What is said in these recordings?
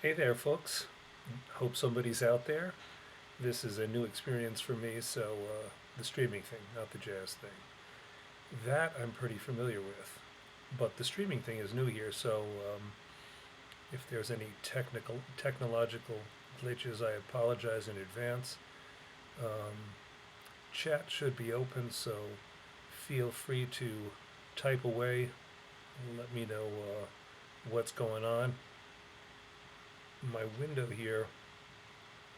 Hey there, folks. Hope somebody's out there. This is a new experience for me, so the streaming thing, not the jazz thing. That I'm pretty familiar with. But the streaming thing is new here, so if there's any technological glitches, I apologize in advance. Um, Chat should be open, so feel free to type away and let me know what's going on. My window here,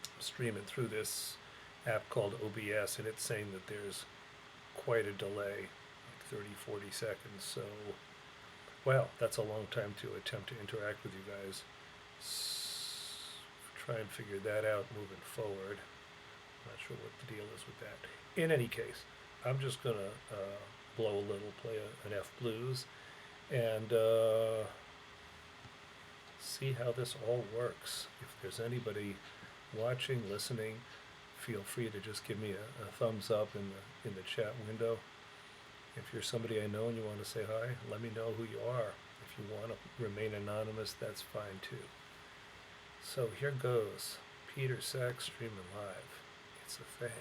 I'm streaming through this app called OBS, and it's saying that there's quite a delay, like 30, 40 seconds. So, well, that's a long time to attempt to interact with you guys. Try and figure that out moving forward. Not sure what the deal is with that. In any case, I'm just going to blow a little, play an F blues, and see how this all works. If there's anybody watching, listening, feel free to just give me a thumbs up in the chat window. If you're somebody I know and you want to say hi, let me know who you are. If you want to remain anonymous, that's fine too. So here goes. Peter Sachs streaming live. It's a thing.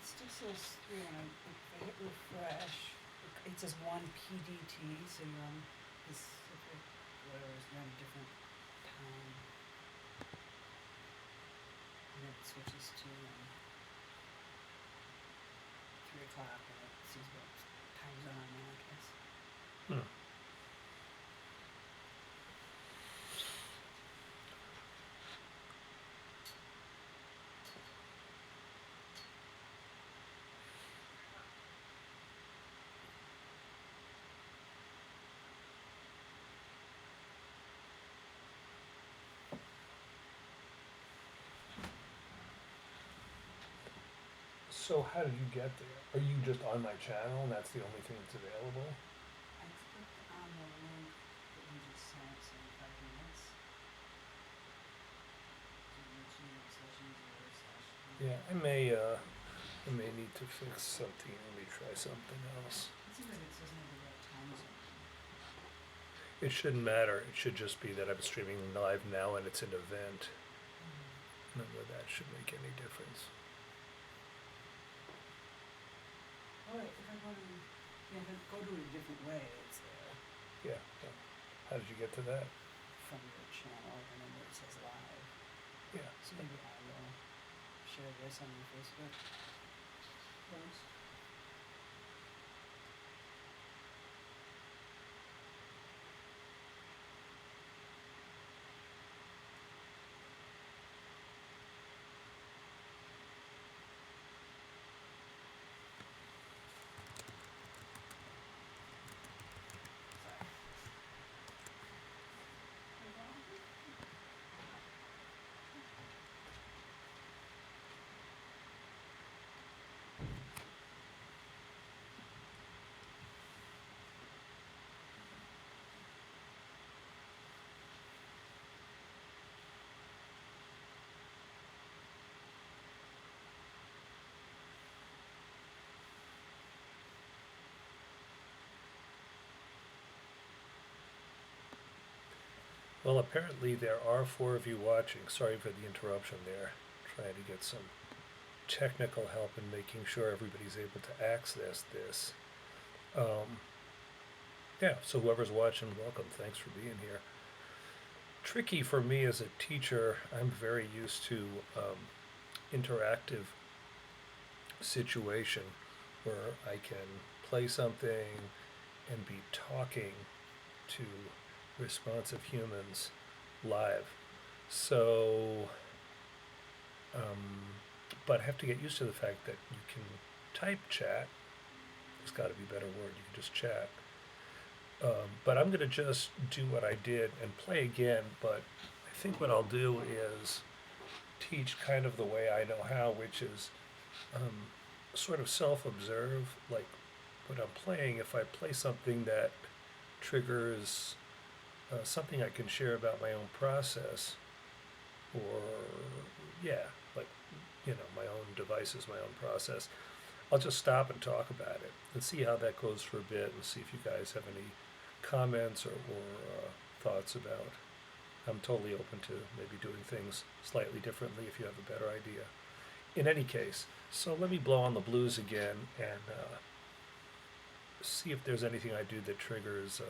still says 3 when if I hit refresh, it says 1 PDT, so you're on Pacific, whatever, you're on a different time. And it switches to 3 o'clock, and it sees what time zone I'm in, I guess. Hmm. So how did you get there? Are you just on my channel and that's the only thing that's available? I clicked on the link that you just sent, so 5 minutes. To YouTube /user/. Yeah, I may need to fix something. Let me try something else. It seems like it doesn't have the right time zone. It shouldn't matter. It should just be that I'm streaming live now and it's an event. None of that should make any difference. Oh, if I go to, yeah, if I go to it a different way, it's there Yeah. How did you get to that? from your channel, and then where it says live. Yeah. So maybe I will share this on your Facebook post. Sorry. Well, apparently there are 4 of you watching. Sorry for the interruption there. Trying to get some technical help in making sure everybody's able to access this. Yeah, so whoever's watching, welcome. Thanks for being here. Tricky for me as a teacher. I'm very used to interactive situation where I can play something and be talking to responsive humans live. So, but I have to get used to the fact that you can type chat. There's got to be a better word. You can just chat. But I'm going to just do what I did and play again. But I think what I'll do is teach kind of the way I know how, which is sort of self-observe. Like when I'm playing, if I play something that triggers something I can share about my own process, or yeah, like my own devices, my own process, I'll just stop and talk about it and see how that goes for a bit, and see if you guys have any comments or thoughts about. I'm totally open to maybe doing things slightly differently if you have a better idea. In any case, so let me blow on the blues again and see if there's anything I do that triggers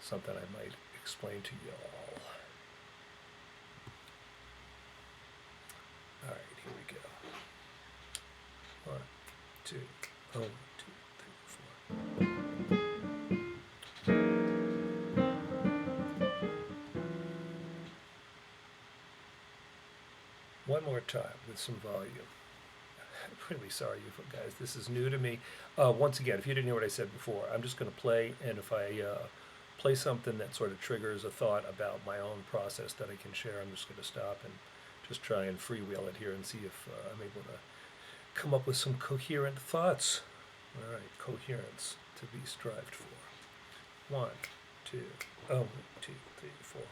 something I might explain to y'all. All right, here we go. 1, 2, 1, 2, 3, 4. One more time with some volume. I'm really sorry, you guys. This is new to me. Once again, if you didn't hear what I said before, I'm just going to play, and if I play something that sort of triggers a thought about my own process that I can share, I'm just going to stop and just try and freewheel it here and see if I'm able to come up with some coherent thoughts. All right, coherence to be strived for. 1, 2, 1, 2, 3, 4.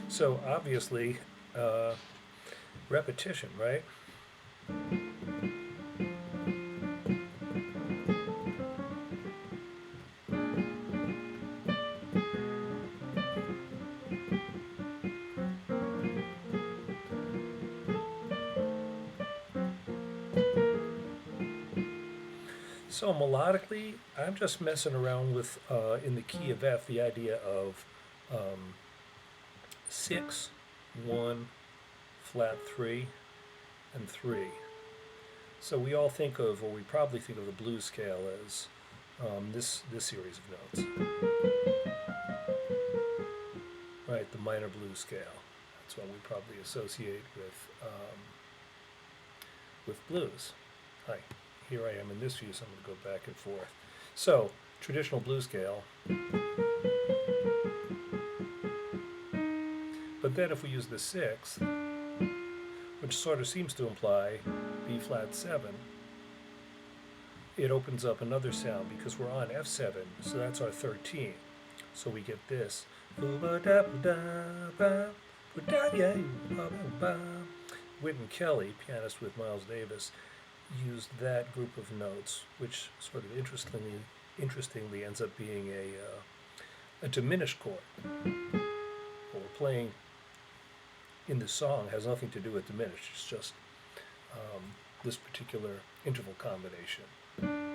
So obviously, repetition, right? So melodically, I'm just messing around with in the key of F the idea of 6, 1, flat 3, and 3. So we all think of, or we probably think of the blues scale as this series of notes, right? The minor blues scale. That's what we probably associate with blues. Hi, here I am in this view, so I'm going to go back and forth. So traditional blues scale. But then if we use the sixth, which sort of seems to imply B flat 7, it opens up another sound because we're on F7, so that's our 13. So we get this. Wynton Kelly, pianist with Miles Davis, used that group of notes, which sort of interestingly ends up being a diminished chord. What we're playing in the song has nothing to do with diminished. It's just this particular interval combination,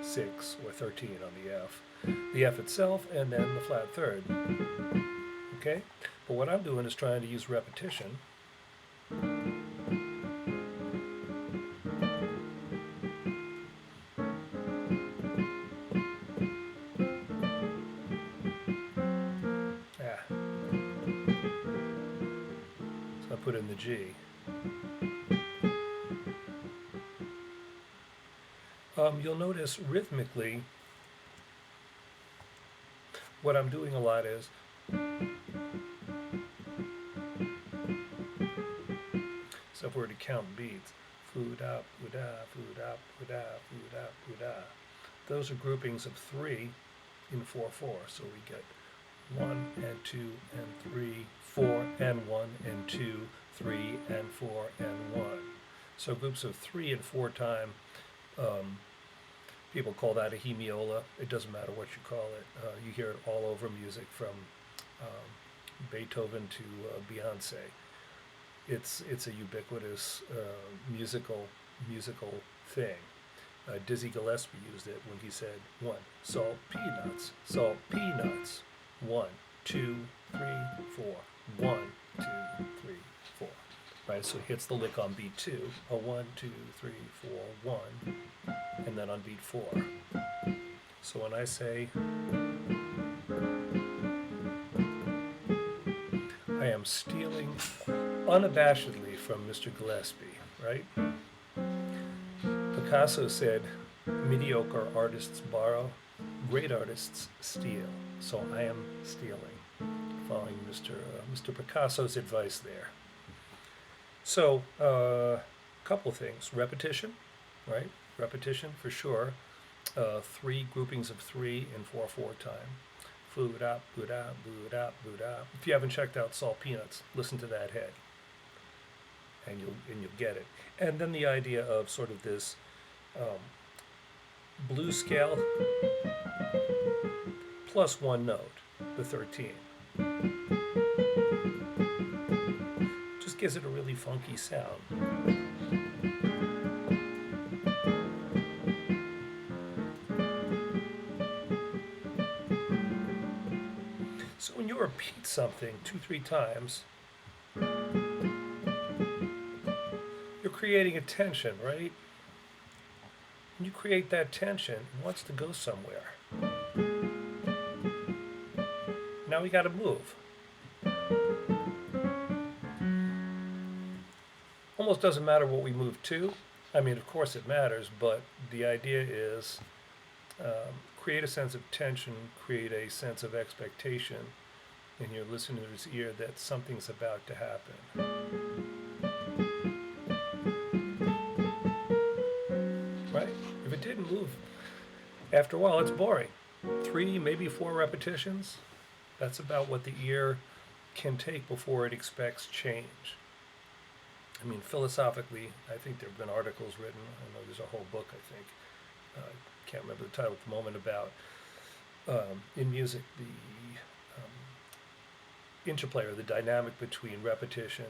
6 or 13 on the F itself, and then the flat third. Okay? But what I'm doing is trying to use repetition. So I put in the G. You'll notice rhythmically, what I'm doing a lot is so if we were to count beats, foo-da, foo-da, foo-da, foo-da, foo-da, foo-da. Those are groupings of 3 in 4/4. So we get 1 and 2 and 3, 4 and 1 and 2, 3 and 4 and 1. So groups of 3 and 4 time. People call that a hemiola. It doesn't matter what you call it. You hear it all over music, from Beethoven to Beyonce. It's a ubiquitous musical thing. Dizzy Gillespie used it when he said 1, salt peanuts, 1, 2, 3, 4, 1, 2, 3, 4. Right, so he hits the lick on beat 2, a 1, 2, 3, 4, 1, and then on beat 4. So when I say I am stealing unabashedly from Mr. Gillespie, right? Picasso said, mediocre artists borrow, great artists steal. So I am stealing, following Mr. Picasso's advice there. So, couple things. Repetition, right? Repetition for sure. 3 groupings of 3 in 4/4 time. Foo-da, boo-da, boo-da, boo-da. If you haven't checked out Salt Peanuts, listen to that head, and you'll get it. And then the idea of sort of this blues scale plus 1 note, the 13. Just gives it a really funky sound. So when you repeat something 2-3 times, you're creating a tension, right? When you create that tension, it wants to go somewhere. Now we got to move. Almost doesn't matter what we move to. I mean, of course it matters, but the idea is create a sense of tension, create a sense of expectation in your listener's ear that something's about to happen. Right? If it didn't move, after a while it's boring. 3, maybe 4 repetitions, that's about what the ear can take before it expects change. I mean, philosophically, I think there have been articles written. I know there's a whole book, I think. Can't remember the title at the moment, about in music the interplay or the dynamic between repetition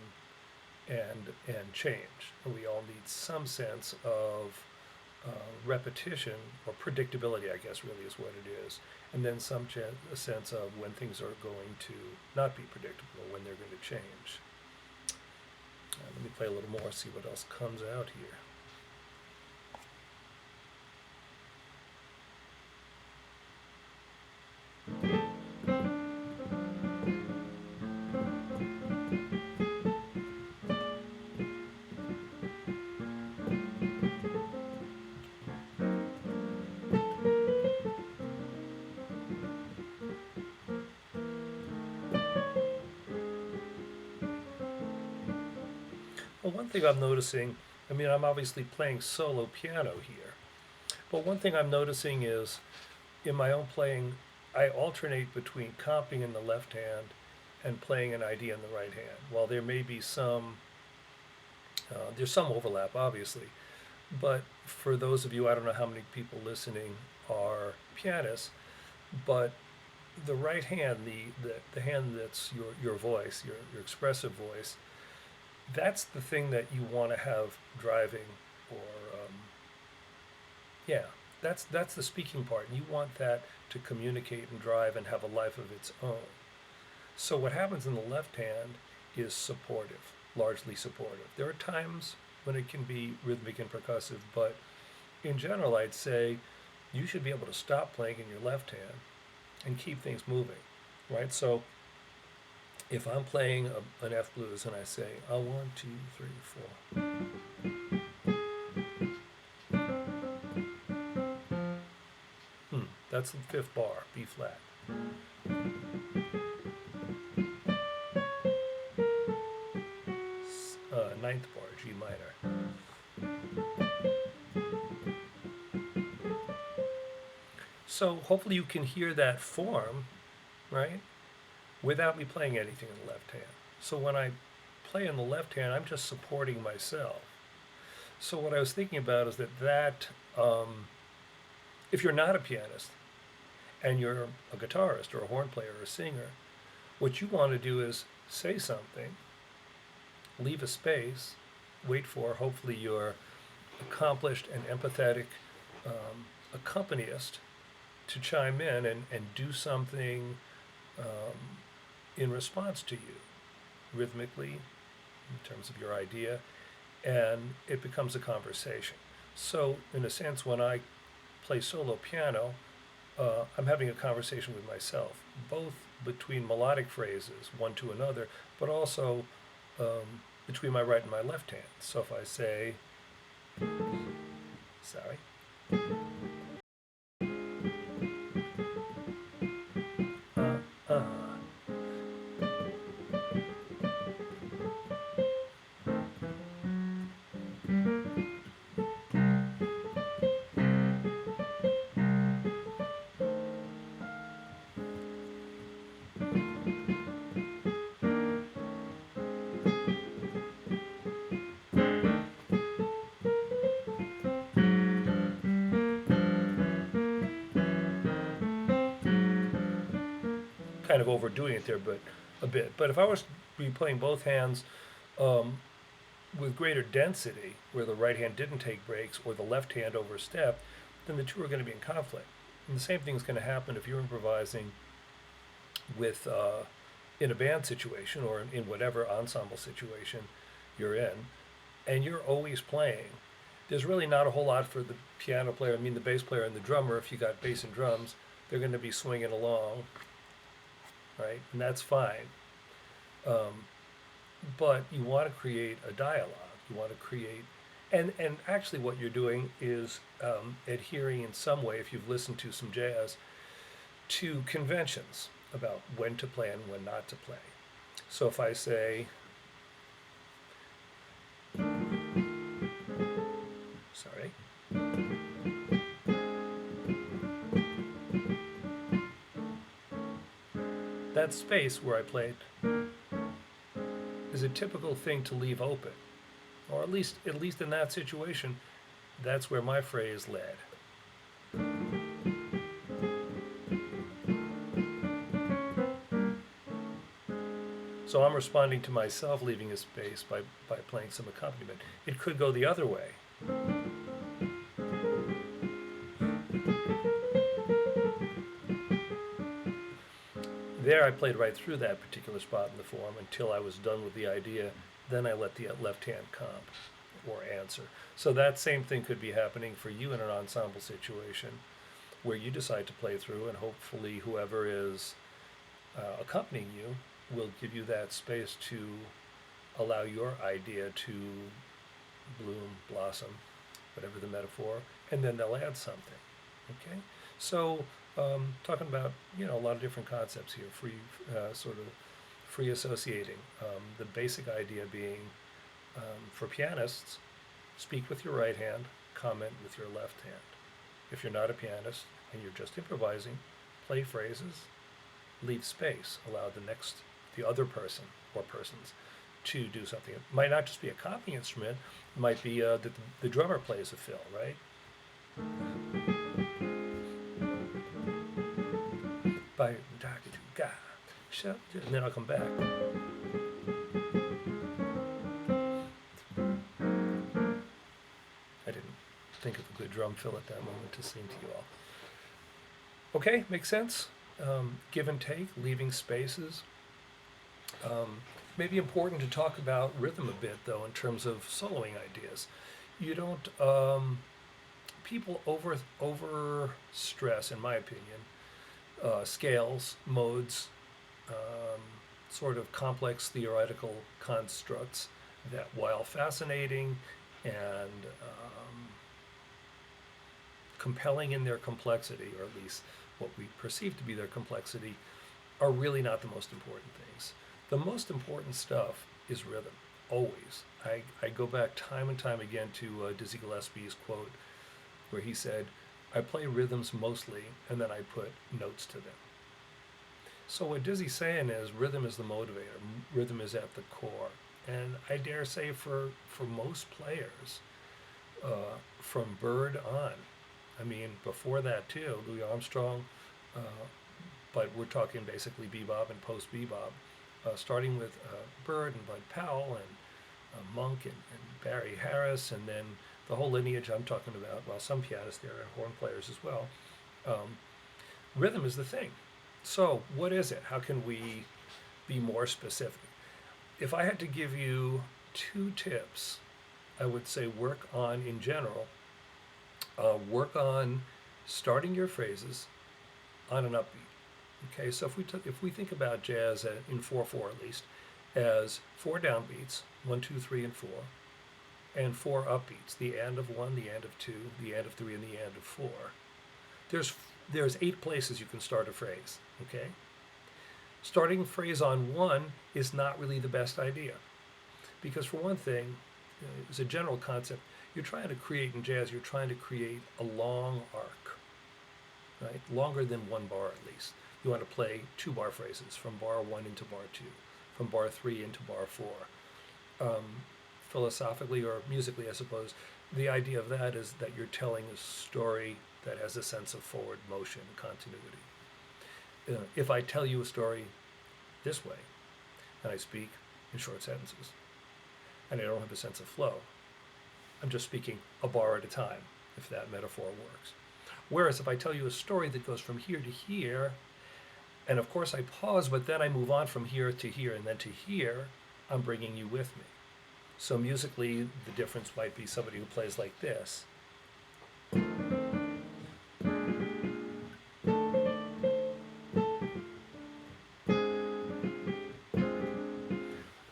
and change. And we all need some sense of repetition or predictability, I guess, really is what it is, and then a sense of when things are going to not be predictable, when they're going to change. Let me play a little more, see what else comes out here. Well, one thing I'm noticing, I mean, I'm obviously playing solo piano here, but one thing I'm noticing is in my own playing, I alternate between comping in the left hand and playing an idea in the right hand. While there may be there's some overlap, obviously, but for those of you, I don't know how many people listening are pianists, but the right hand, the hand that's your voice, your expressive voice, that's the thing that you want to have driving, or yeah, that's the speaking part, and you want that to communicate and drive and have a life of its own. So what happens in the left hand is supportive, largely supportive. There are times when it can be rhythmic and percussive, but in general, I'd say you should be able to stop playing in your left hand and keep things moving, right? So if I'm playing an F blues and I say, 1, 2, 3, 4, that's the fifth bar, B flat. Ninth bar, G minor. So hopefully you can hear that form, right, without me playing anything in the left hand. So when I play in the left hand, I'm just supporting myself. So what I was thinking about is that if you're not a pianist and you're a guitarist or a horn player or a singer, what you want to do is say something, leave a space, wait for hopefully your accomplished and empathetic accompanist to chime in and do something in response to you, rhythmically, in terms of your idea, and it becomes a conversation. So, in a sense, when I play solo piano, I'm having a conversation with myself, both between melodic phrases, one to another, but also between my right and my left hand. So if I say, sorry, uh, kind of overdoing it there, but a bit. But if I was to be playing both hands with greater density, where the right hand didn't take breaks or the left hand overstepped, then the two are going to be in conflict. And the same thing is going to happen if you're improvising with in a band situation or in whatever ensemble situation you're in, and you're always playing. There's really not a whole lot for the piano player. I mean, the bass player and the drummer. If you got bass and drums, they're going to be swinging along, right? And that's fine. But you want to create a dialogue. You want to create, and actually, what you're doing is adhering in some way, if you've listened to some jazz, to conventions about when to play and when not to play. So if I say, sorry, that space where I played is a typical thing to leave open. or at least in that situation, that's where my phrase led. So I'm responding to myself, leaving a space by playing some accompaniment. It could go the other way. There I played right through that particular spot in the form until I was done with the idea. Then I let the left hand comp or answer. So that same thing could be happening for you in an ensemble situation where you decide to play through, and hopefully whoever is accompanying you will give you that space to allow your idea to bloom, blossom, whatever the metaphor, and then they'll add something. Okay, so talking about a lot of different concepts here, free sort of free associating. The basic idea being for pianists, speak with your right hand, comment with your left hand. If you're not a pianist and you're just improvising, play phrases, leave space, allow the other person or persons to do something. It might not just be a copy instrument, it might be that the drummer plays a fill, right? By and then I'll come back. I didn't think of a good drum fill at that moment to sing to you all. Okay, makes sense? Give and take, leaving spaces. Maybe important to talk about rhythm a bit, though, in terms of soloing ideas. You don't, people over stress, in my opinion, scales, modes, sort of complex theoretical constructs that, while fascinating and compelling in their complexity, or at least what we perceive to be their complexity, are really not the most important things. The most important stuff is rhythm, always. I go back time and time again to Dizzy Gillespie's quote where he said, "I play rhythms mostly, and then I put notes to them." So what Dizzy's saying is rhythm is the motivator. Rhythm is at the core. And I dare say for most players, from Bird on, I mean, before that too, Louis Armstrong, but we're talking basically bebop and post-bebop, starting with Bird and Bud Powell and Monk and Barry Harris, and then the whole lineage I'm talking about, well, some pianists there and horn players as well. Rhythm is the thing. So what is it? How can we be more specific? If I had to give you 2 tips, I would say work on, in general, work on starting your phrases on an upbeat. Okay, so if we think about jazz in 4/4 at least, as 4 downbeats, 1, 2, 3, and 4, and 4 upbeats, the end of 1, the end of 2, the end of 3, and the end of 4. There's 8 places you can start a phrase. Okay, starting a phrase on 1 is not really the best idea, because for one thing, as a general concept, you're trying to create in jazz, you're trying to create a long arc, right? Longer than 1 bar at least. You want to play 2 bar phrases from bar 1 into bar 2, from bar 3 into bar 4. Philosophically or musically, I suppose, the idea of that is that you're telling a story that has a sense of forward motion, continuity. If I tell you a story this way, and I speak in short sentences, and I don't have a sense of flow, I'm just speaking a bar at a time, if that metaphor works. Whereas if I tell you a story that goes from here to here, and of course I pause, but then I move on from here to here and then to here, I'm bringing you with me. So musically, the difference might be somebody who plays like this.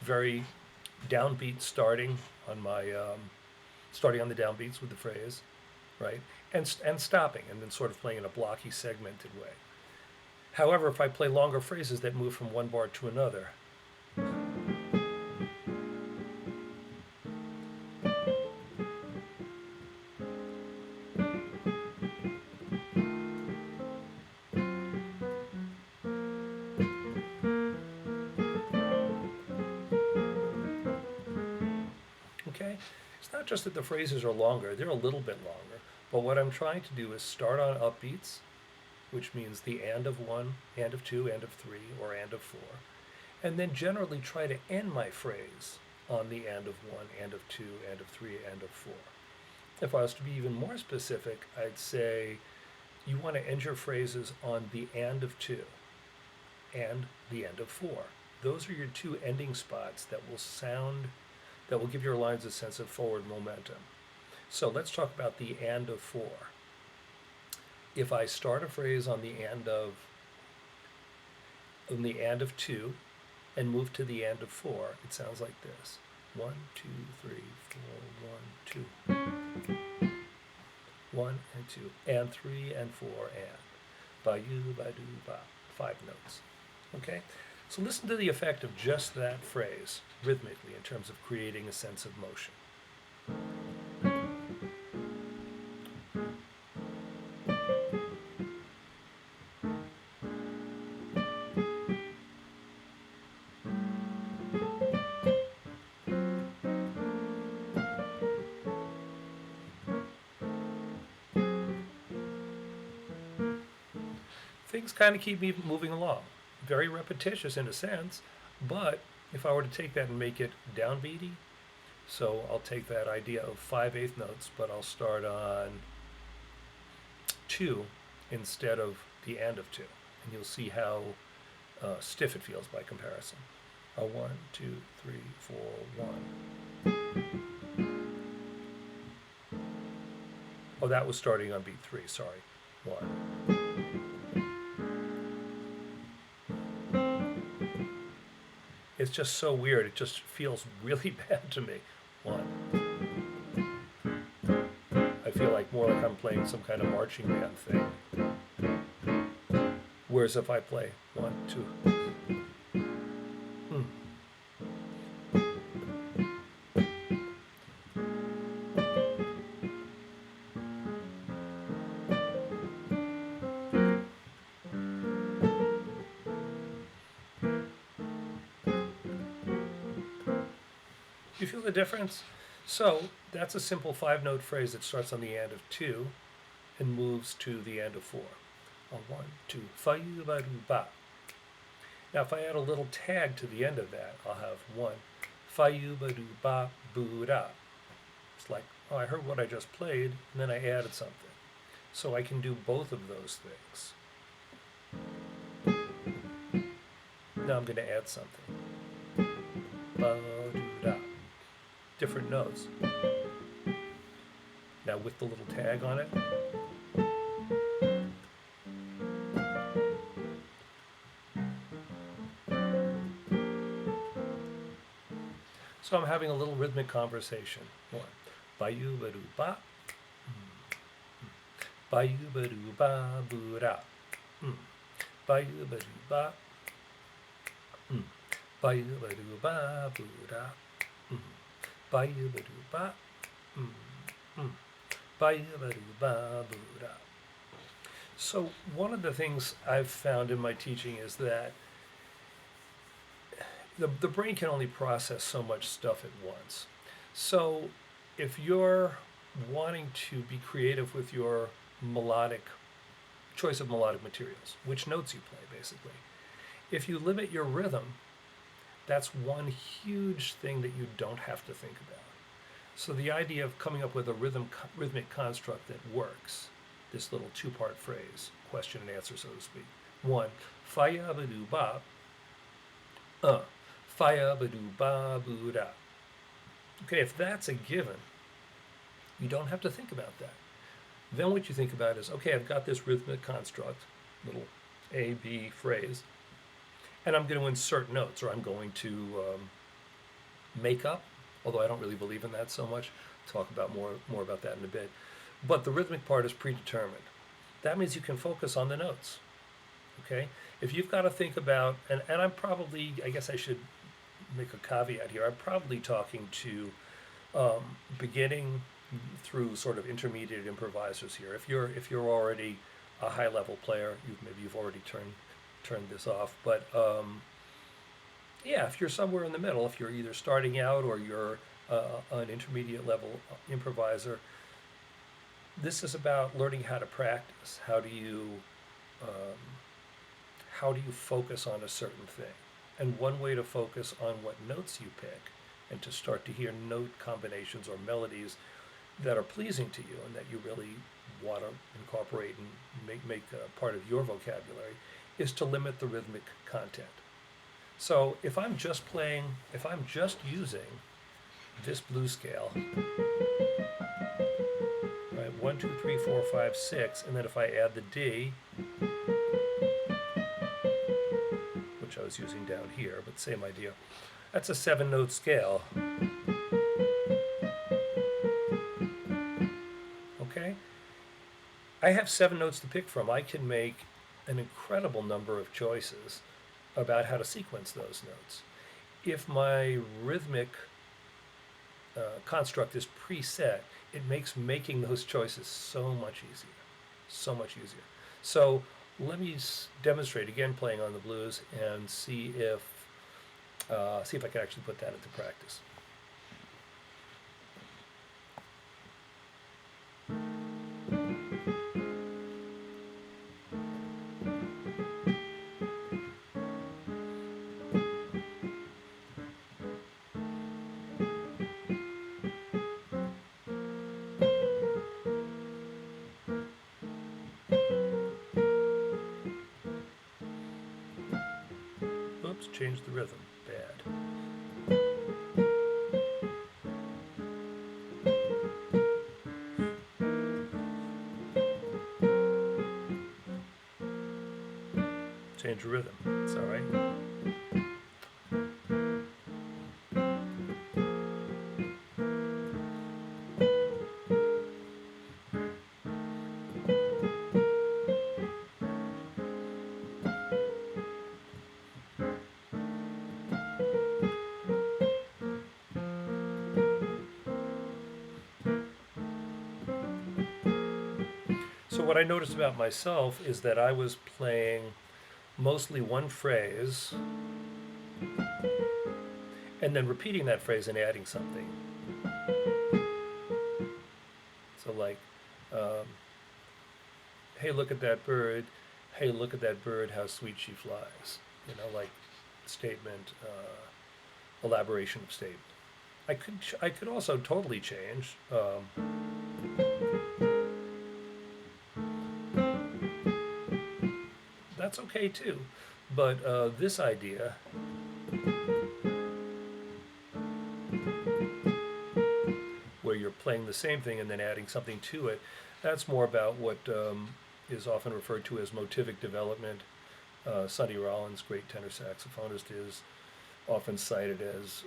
Very downbeat starting on the downbeats with the phrase, right? And stopping, and then sort of playing in a blocky, segmented way. However, if I play longer phrases that move from one bar to another, Okay? It's not just that the phrases are longer, they're a little bit longer. But what I'm trying to do is start on upbeats, which means the and of one, and of two, and of three, or and of four, and then generally try to end my phrase on the and of one, and of two, and of three, and of four. If I was to be even more specific, I'd say you want to end your phrases on the and of two and the end of four. Those are your two ending spots that will give your lines a sense of forward momentum. So let's talk about the and of four. If I start a phrase on the and of two and move to the and of four, it sounds like this. 1, 2, 3, 4, 1, 2. 1 and 2, and 3 and 4, and. Ba you, ba do, ba. 5 notes. Okay? So listen to the effect of just that phrase rhythmically in terms of creating a sense of motion. Things kind of keep me moving along. Very repetitious in a sense, but if I were to take that and make it downbeaty, so I'll take that idea of 5/8 notes, but I'll start on 2 instead of the end of 2, and you'll see how stiff it feels by comparison. 1, 2, 3, 4, 1. Oh, that was starting on beat 3, sorry. 1. It's just so weird. It just feels really bad to me. 1. I feel more like I'm playing some kind of marching band thing. Whereas if I play 1, 2. You feel the difference? So that's a simple 5-note phrase that starts on the end of 2 and moves to the end of 4. 1, 2, fa yu ba do ba. Now if I add a little tag to the end of that, I'll have 1, fa yu ba do ba boo da. It's like, oh, I heard what I just played, and then I added something. So I can do both of those things. Now I'm going to add something. Ba do da. Different notes. Now with the little tag on it. So I'm having a little rhythmic conversation. 1. Ba yu ba do ba. Ba yu ba do ba boo da. Ba yu ba do ba. Ba yu ba do ba boo da. Ba yu ba do ba. Ba yu ba do ba boo da. So one of the things I've found in my teaching is that the brain can only process so much stuff at once. So if you're wanting to be creative with your choice of melodic materials, which notes you play basically, if you limit your rhythm, that's one huge thing that you don't have to think about. So the idea of coming up with a rhythmic construct that works, this little 2-part phrase, question and answer, so to speak. 1, fa ya ba do ba, fa ya ba do ba boo da. Okay, if that's a given, you don't have to think about that. Then what you think about is, okay, I've got this rhythmic construct, little A, B phrase, and I'm going to insert notes, or I'm going to make up, although I don't really believe in that so much. Talk about more about that in a bit. But the rhythmic part is predetermined. That means you can focus on the notes. Okay? If you've got to think about, and I'm probably, I guess I should make a caveat here, I'm probably talking to beginning through sort of intermediate improvisers here. If you're already a high level player, maybe you've already turned this off. But yeah, if you're somewhere in the middle, if you're either starting out or you're an intermediate level improviser, this is about learning how to practice. Um, how do you focus on a certain thing? And one way to focus on what notes you pick and to start to hear note combinations or melodies that are pleasing to you and that you really want to incorporate and make part of your vocabulary is to limit the rhythmic content. So if I'm just using this blues scale, right, 1, 2, 3, 4, 5, 6, and then if I add the D, which I was using down here, but same idea, that's a 7-note scale. Okay? I have 7 notes to pick from. I can make an incredible number of choices about how to sequence those notes. If my rhythmic construct is preset, it makes making those choices so much easier. So much easier. So let me demonstrate again playing on the blues and see if I can actually put that into practice. Oops, change the rhythm. Bad. Change the rhythm. It's all right. So what I noticed about myself is that I was playing mostly one phrase and then repeating that phrase and adding something. So like, um, hey, look at that bird. Hey, look at that bird, how sweet she flies. You know, like statement, elaboration of statement. I could also totally change. That's okay too. But this idea, where you're playing the same thing and then adding something to it, that's more about what is often referred to as motivic development. Sonny Rollins, great tenor saxophonist, is often cited as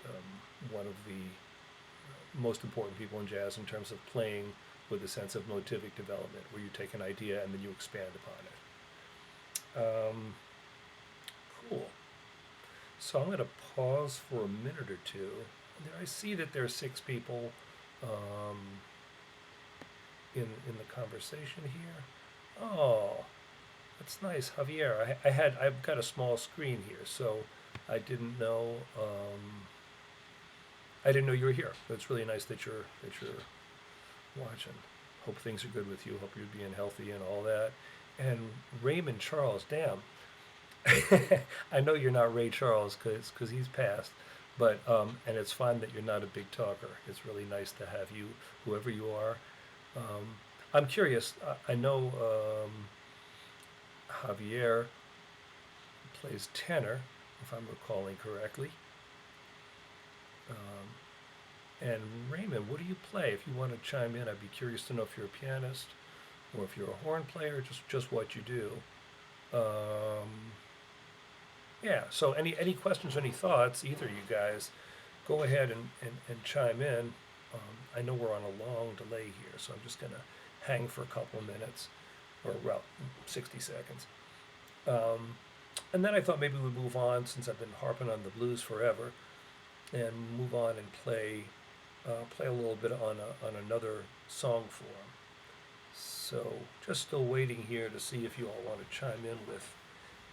one of the most important people in jazz in terms of playing with a sense of motivic development, where you take an idea and then you expand upon it. Cool. So I'm going to pause for a minute or two. I see that there are 6 people um, in the conversation here. Oh, that's nice, Javier. I've got a small screen here, so I didn't know. I didn't know you were here. It's really nice that you're watching. Hope things are good with you. Hope you're being healthy and all that. And Raymond Charles, damn. I know you're not Ray Charles because he's passed, but and it's fun that you're not a big talker. It's really nice to have you, whoever you are. Um, I'm curious. I know Javier plays tenor, if I'm recalling correctly. And Raymond, what do you play? If you want to chime in, I'd be curious to know if you're a pianist or if you're a horn player, just what you do. Um, yeah. So any questions, any thoughts, either you guys, go ahead and chime in. I know we're on a long delay here, so I'm just gonna hang for a couple of minutes, or well, 60 seconds. Um, and then I thought maybe we'd move on, since I've been harping on the blues forever, and move on and play a little bit on another song form. So just still waiting here to see if you all want to chime in with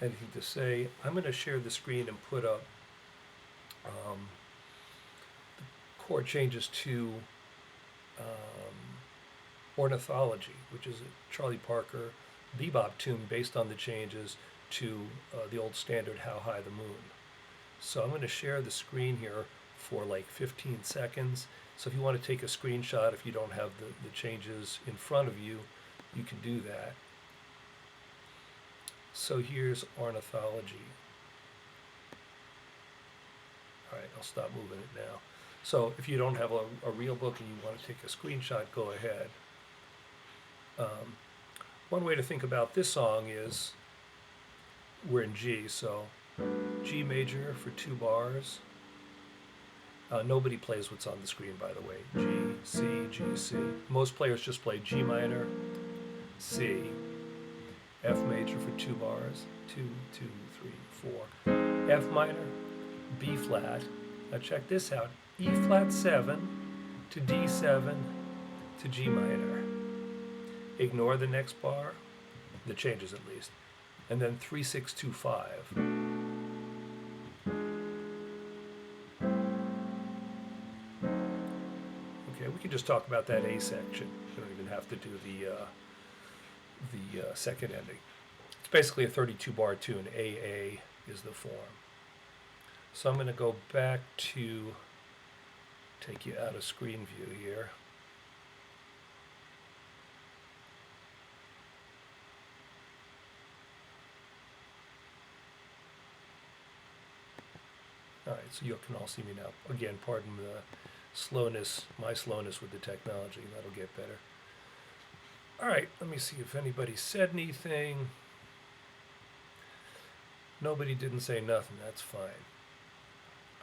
anything to say. I'm going to share the screen and put up the chord changes to um, Ornithology, which is a Charlie Parker bebop tune based on the changes to the old standard How High the Moon. So I'm going to share the screen here for like 15 seconds. So if you want to take a screenshot, if you don't have the changes in front of you, you can do that. So here's Ornithology. All right, I'll stop moving it now. So if you don't have a real book and you want to take a screenshot, go ahead. One way to think about this song is we're in G, so G major for 2 bars. Nobody plays what's on the screen, by the way. G, C, G, C. Most players just play G minor, C, F major for 2 bars. 2, 2, 3, 4. F minor, B flat. Now check this out. E flat 7 to D7 to G minor. Ignore the next bar, the changes at least. And then 3, 6, 2, 5. Okay, we can just talk about that A section. We don't even have to do the second ending. It's basically a 32 bar tune. AA is the form. So I'm going to go back to take you out of screen view here. All right, so you can all see me now. Again, pardon the slowness, my slowness with the technology. That'll get better. All right, let me see if anybody said anything. Nobody didn't say nothing. That's fine.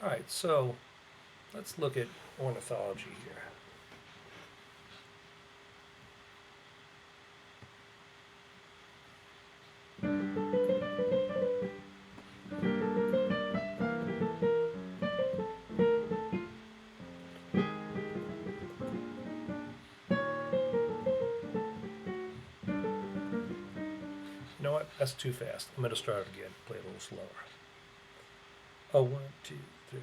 All right, so let's look at Ornithology here. You know what? That's too fast. I'm going to start again. Play a little slower. Oh, 1, 2, 3.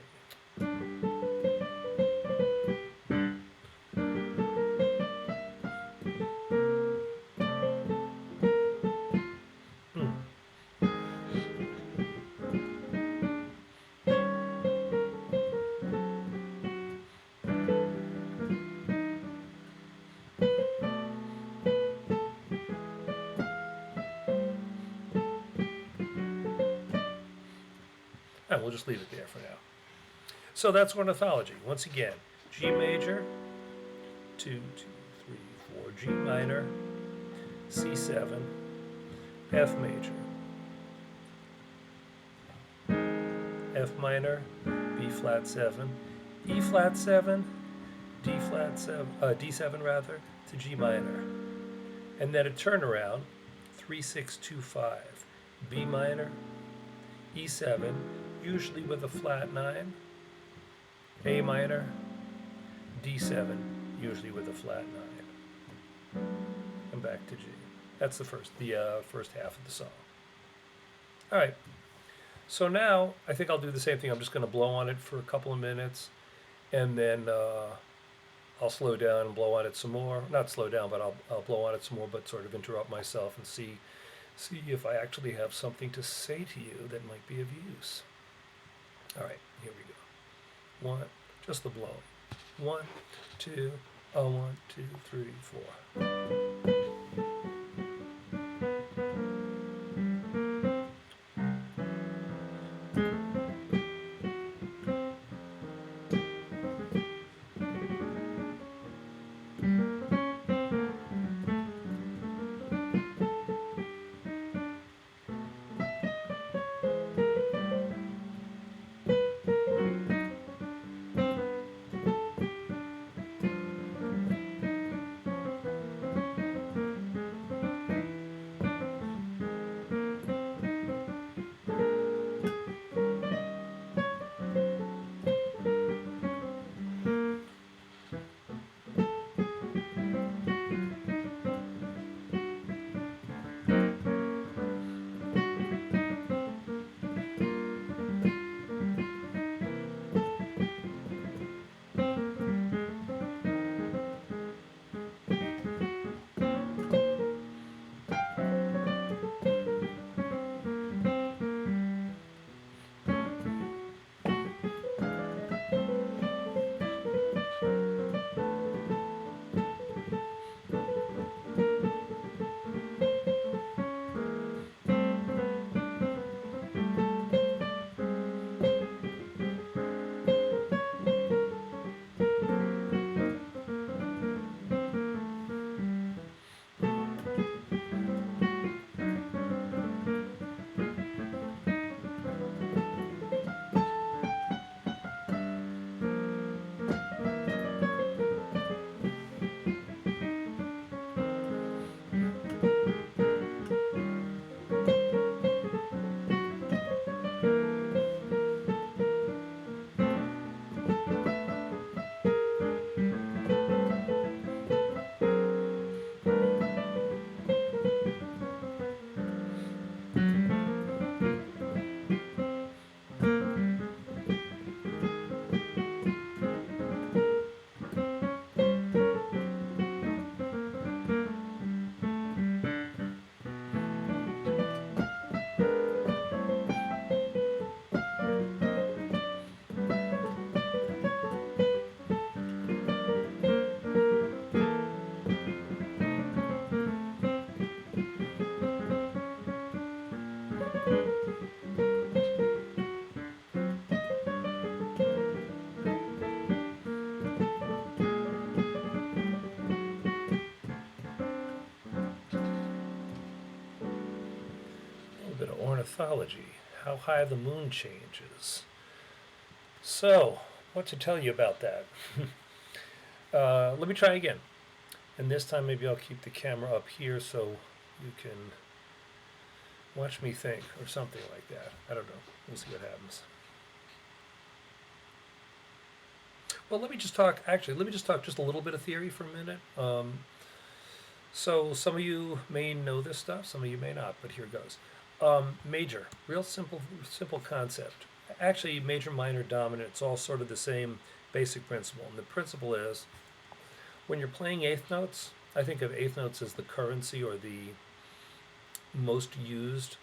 And we'll just leave it there for now. So that's Ornithology. Once again, G major, 2, 2, 3, 4, G minor, C7, F major, F minor, B flat 7, E flat 7, D flat 7, D7 rather, to G minor. And then a turnaround, 3, 6, 2, 5, B minor, E7, usually with a flat 9, A minor, D7, usually with a flat 9, and back to G. That's the first half of the song. All right, so now I think I'll do the same thing. I'm just going to blow on it for a couple of minutes, and then I'll slow down and blow on it some more. Not slow down, but I'll blow on it some more, but sort of interrupt myself and see if I actually have something to say to you that might be of use. All right, here we go. 1, just the blow. 1, 2, 1, 2, 3, 4. Ornithology, how high the moon changes. So, what to tell you about that? Let me try again. And this time maybe I'll keep the camera up here so you can watch me think or something like that. I don't know. We'll see what happens. Well, let me just talk just a little bit of theory for a minute. So some of you may know this stuff, some of you may not, but here goes. Major, real simple concept. Actually, major, minor, dominant, it's all sort of the same basic principle. And the principle is, when you're playing eighth notes, I think of eighth notes as the currency or the most used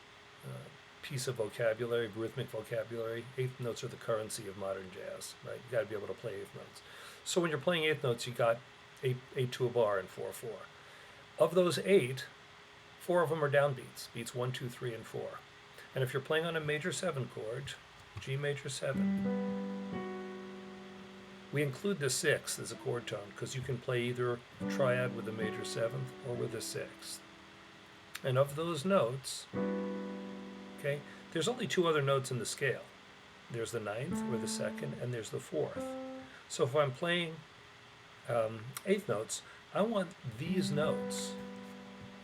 piece of vocabulary, rhythmic vocabulary. Eighth notes are the currency of modern jazz, right? You got to be able to play eighth notes. So when you're playing eighth notes, you got eight to a bar and 4/4. Of those 8, 4 of them are downbeats, beats 1, 2, 3, and 4. And if you're playing on a major 7 chord, G major 7, we include the 6th as a chord tone because you can play either a triad with a major 7th or with a 6th. And of those notes, okay, there's only 2 other notes in the scale. There's the 9th or the 2nd, and there's the 4th. So if I'm playing eighth notes, I want these notes,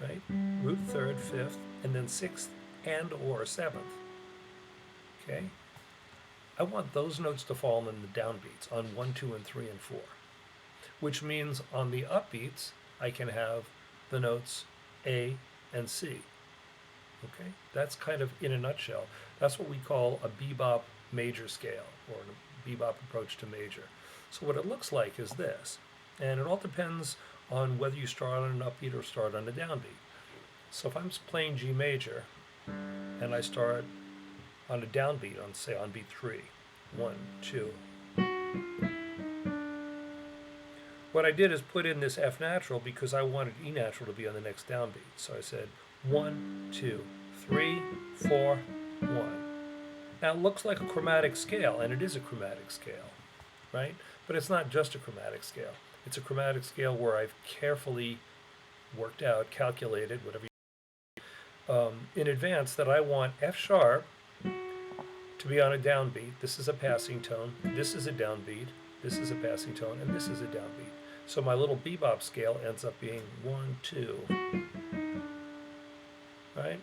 right? Root 3rd, 5th, and then 6th and or 7th. Okay? I want those notes to fall in the downbeats on 1, 2, and 3, and 4. Which means on the upbeats, I can have the notes A and C. Okay? That's kind of in a nutshell. That's what we call a bebop major scale, or a bebop approach to major. So what it looks like is this. And it all depends on whether you start on an upbeat or start on a downbeat. So if I'm playing G major, and I start on a downbeat, on beat 3, 1, 2. What I did is put in this F natural because I wanted E natural to be on the next downbeat. So I said 1, 2, 3, 4, 1. Now it looks like a chromatic scale, and it is a chromatic scale, right? But it's not just a chromatic scale. It's a chromatic scale where I've carefully worked out, calculated, whatever in advance, that I want F sharp to be on a downbeat. This is a passing tone. This is a downbeat. This is a passing tone, and this is a downbeat. So my little bebop scale ends up being 1, 2, right?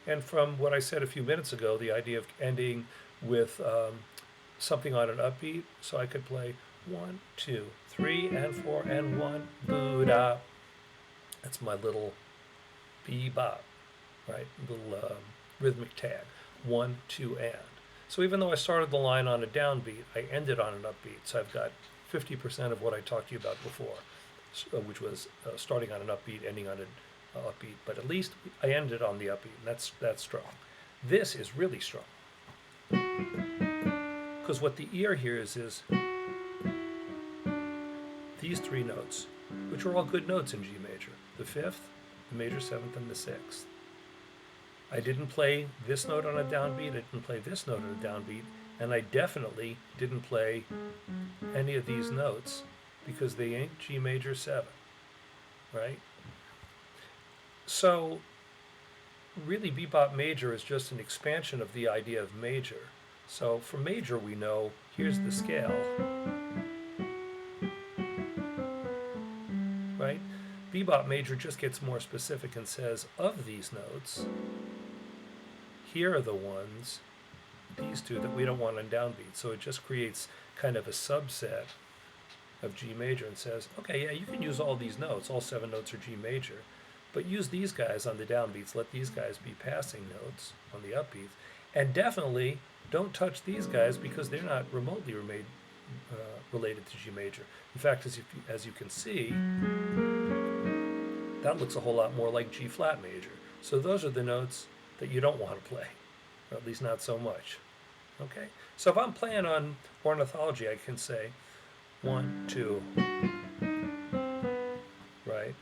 And from what I said a few minutes ago, the idea of ending with something on an upbeat, so I could play 1, 2, 3, and 4, and 1, boo-da. That's my little bebop, right? Little rhythmic tag. 1, 2, and. So even though I started the line on a downbeat, I ended on an upbeat. So I've got 50% of what I talked to you about before, which was starting on an upbeat, ending on an upbeat. But at least I ended on the upbeat, and that's strong. This is really strong. Because what the ear hears is these 3 notes, which are all good notes in G major. The 5th, the major 7th, and the 6th. I didn't play this note on a downbeat, I didn't play this note on a downbeat, and I definitely didn't play any of these notes because they ain't G major 7, right? So really bebop major is just an expansion of the idea of major. So for major we know, here's the scale, right? Bebop major just gets more specific and says, of these notes, here are the ones, these 2, that we don't want on downbeat. So it just creates kind of a subset of G major and says, okay, yeah, you can use all these notes, all 7 notes are G major, but use these guys on the downbeats, let these guys be passing notes on the upbeats, and definitely don't touch these guys because they're not remotely related to G major. In fact, as you can see, that looks a whole lot more like G flat major. So those are the notes that you don't want to play, or at least not so much. Okay? So if I'm playing on Ornithology, I can say 1, 2, right?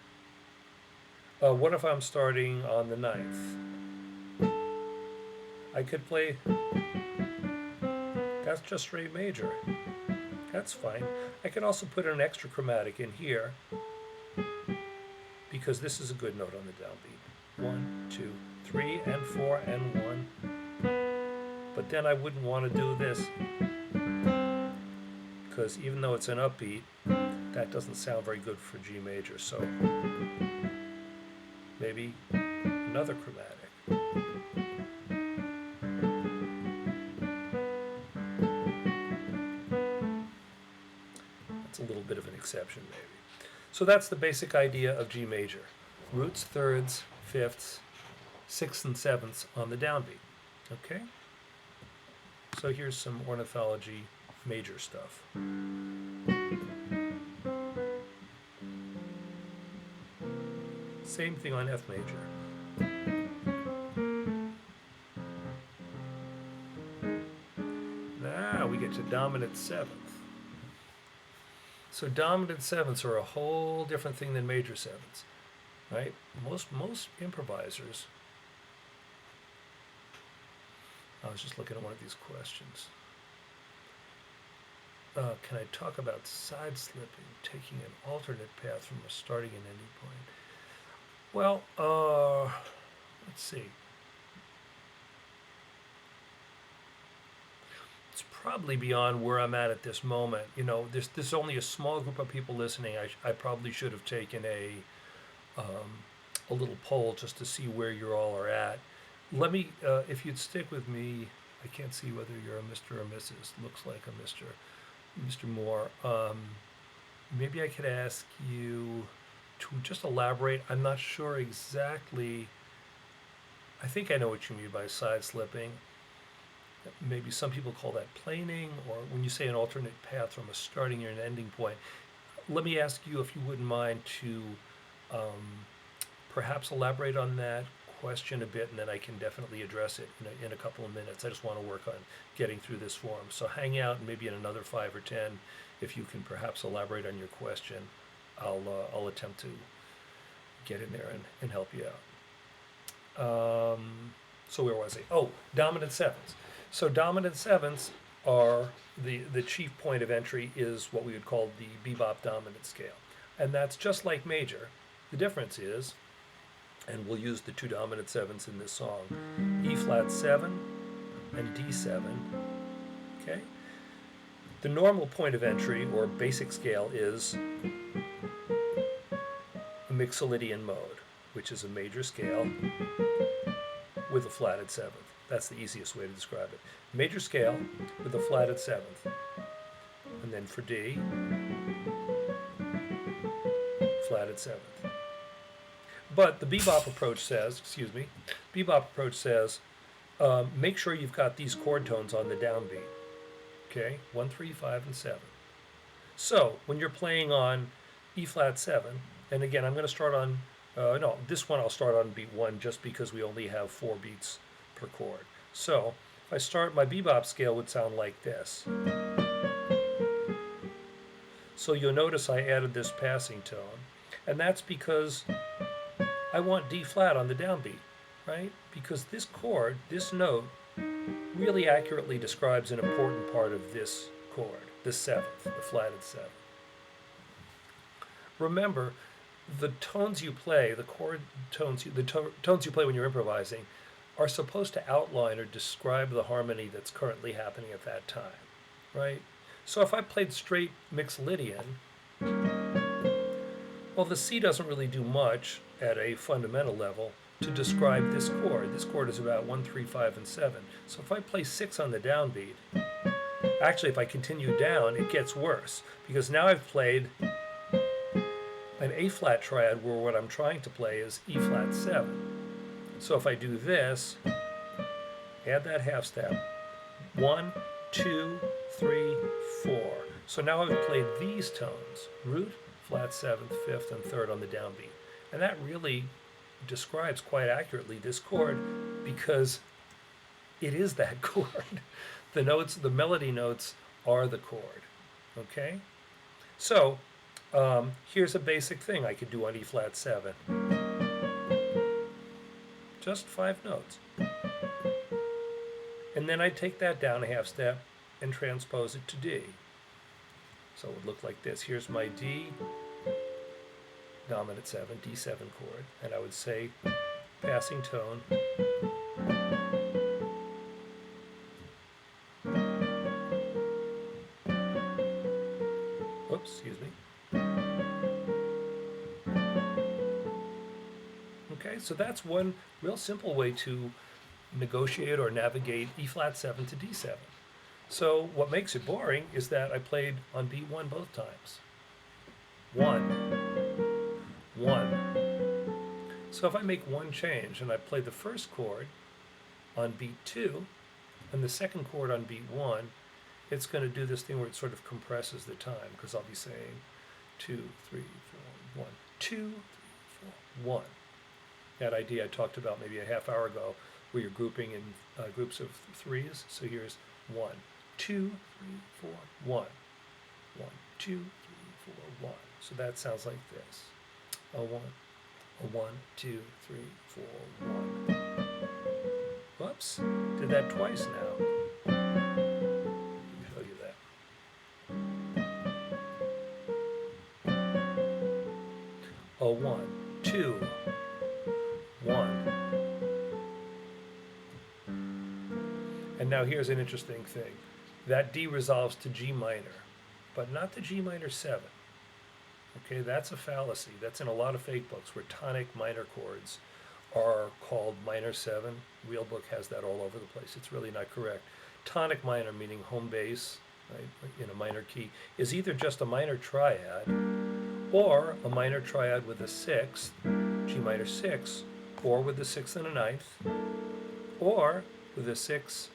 What if I'm starting on the 9th? I could play, that's just straight major. That's fine. I could also put an extra chromatic in here because this is a good note on the downbeat. 1, 2, 3 and 4 and 1. But then I wouldn't want to do this, because even though it's an upbeat, that doesn't sound very good for G major. So maybe another chromatic. That's a little bit of an exception, maybe. So that's the basic idea of G major. Roots, thirds, fifths, sixths, and sevenths on the downbeat. Okay? So here's some ornithology major stuff. Same thing on F major. Now we get to dominant seventh. So dominant sevenths are a whole different thing than major sevenths, right? Most improvisers. I was just looking at one of these questions. Can I talk about side slipping, taking an alternate path from a starting and ending point? Well, let's see. It's probably beyond where I'm at this moment. You know, there's only a small group of people listening. I probably should have taken a little poll just to see where you all are at. Let me, if you'd stick with me, I can't see whether you're a Mr. or Mrs. Looks like a Mr. Moore. Maybe I could ask you to just elaborate. I'm not sure exactly. I think I know what you mean by side slipping. Maybe some people call that planing, or when you say an alternate path from a starting or an ending point. Let me ask you, if you wouldn't mind, to perhaps elaborate on that question a bit, and then I can definitely address it in a couple of minutes. I just want to work on getting through this form. So hang out, and maybe in another 5 or 10, if you can perhaps elaborate on your question, I'll attempt to get in there and help you out. So where was I? Oh, dominant sevenths. So dominant sevenths are the chief point of entry is what we would call the bebop dominant scale. And that's just like major. The difference is, and we'll use the two dominant sevenths in this song, E flat 7 and D7. Okay? The normal point of entry, or basic scale, is a Mixolydian mode, which is a major scale with a flatted seventh. That's the easiest way to describe it. Major scale with a flatted seventh. And then for D, flatted seventh. But the bebop approach says, make sure you've got these chord tones on the downbeat. Okay, 1, 3, 5, and 7. So when you're playing on E flat 7, and again, I'm going to start on, this one I'll start on beat 1 just because we only have 4 beats per chord. So if I start, my bebop scale would sound like this. So you'll notice I added this passing tone, and that's because I want D flat on the downbeat, right? Because this chord, this note, really accurately describes an important part of this chord, the seventh, the flatted seventh. Remember, the tones you play, the chord tones, tones you play when you're improvising, are supposed to outline or describe the harmony that's currently happening at that time, right? So if I played straight Mixolydian, well, the C doesn't really do much at a fundamental level to describe this chord. This chord is about 1, 3, 5, and 7. So if I play 6 on the downbeat, actually if I continue down, it gets worse, because now I've played an A flat triad where what I'm trying to play is E flat 7. So if I do this, add that half step, 1, 2, 3, 4. So now I've played these tones, root, flat 7th, 5th, and 3rd on the downbeat. And that really describes quite accurately this chord, because it is that chord. The notes, the melody notes are the chord. Okay? So here's a basic thing I could do on E flat 7. Just 5 notes. And then I'd take that down a half step and transpose it to D. So it would look like this. Here's my D, dominant 7, D7 chord, and I would say passing tone. Oops, excuse me. Okay, so that's one real simple way to negotiate or navigate E flat 7 to D7. So what makes it boring is that I played on beat 1 both times. 1, 1. So if I make one change and I play the first chord on beat 2 and the second chord on beat 1, it's going to do this thing where it sort of compresses the time, because I'll be saying 2, 3, 4, 1, 2, 3, 4, 1. That idea I talked about maybe a half hour ago, where you're grouping in groups of threes. So here's 1, 2, 3, 4, 1, 1, 2, 3, 4, 1. So that sounds like this: a 1, a 1, 2, 3, 4, 1. Whoops! Did that twice now. Let me show you that. A 1, 2, 1. And now here's an interesting thing. That D resolves to G minor, but not to G minor 7. Okay, that's a fallacy. That's in a lot of fake books where tonic minor chords are called minor 7. Real book has that all over the place. It's really not correct. Tonic minor, meaning home bass, right, in a minor key, is either just a minor triad or a minor triad with a sixth, G minor 6, or with a sixth and a ninth, or with a sixth,